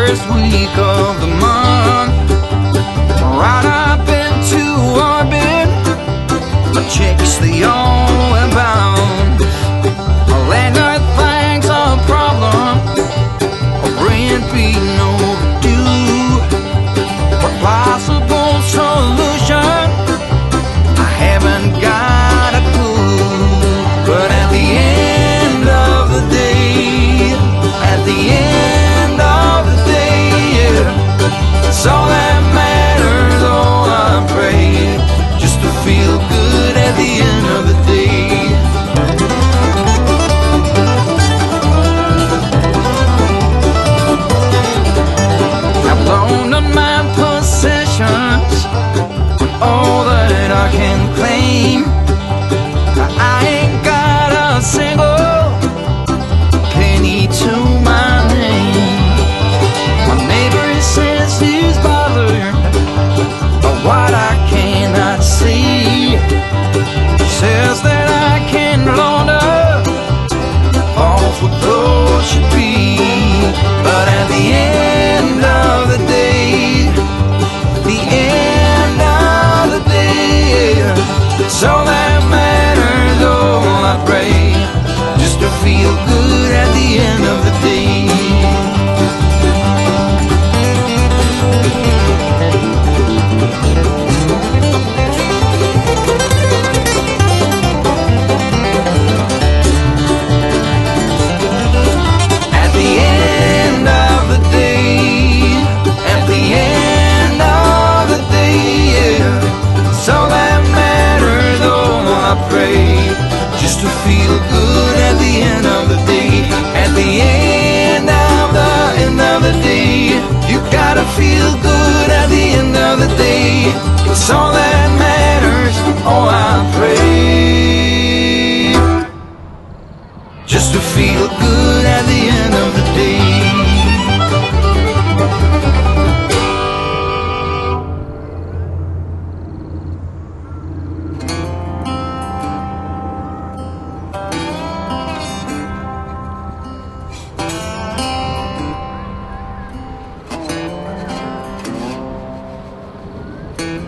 first week of the month, right up into orbit, the chicks they all abound. Late night things are a problem, rent being overdue. What possible solution? I haven't got a clue. But at the end of the day, at the end of the day, it's all that matters. Oh, I pray just to feel good at the end of the day. I've loaned on my possessions, all that I can claim. I ain't got a single penny to my name. My neighbor says he's bothered by what I cannot see. Says that I can launder off what those should be. But at the end of the day, the end of the day, it's all that matters. Oh, I pray just to feel good at the end of the day. At the end of the day, at the end of the day, it's all that matters. Oh, I pray just to feel good at the end of the day. At the end of the day, you gotta feel good at the end of the day. It's all that matters. Oh, I pray just to feel good at the end of the day.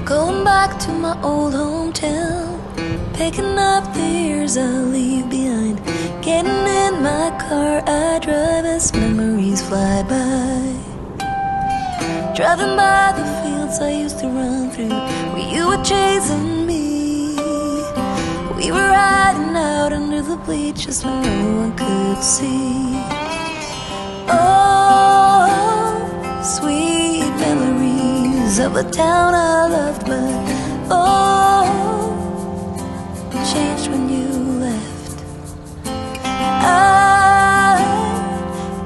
Going back to my old hometown, picking up the years I leave behind. Getting in my car, I drive as memories fly by. Driving by the fields I used to run through, where you were chasing me. We were riding out under the bleachers when no one could see. Oh, sweet memories of a town I loved, but oh, changed when you left. I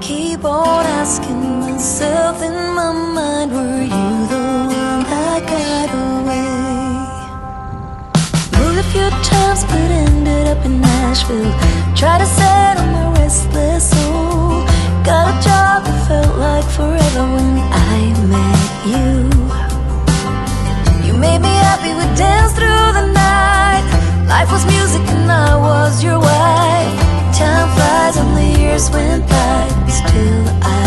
keep on asking myself in my mind, were you the one that got away? Moved a few times but ended up in Nashville. Tried to settle my restless soul. Got a job that felt like forever when I met you. You made me happy, we danced through the night. Life was music and I was your wife. Time flies and the years went by, still I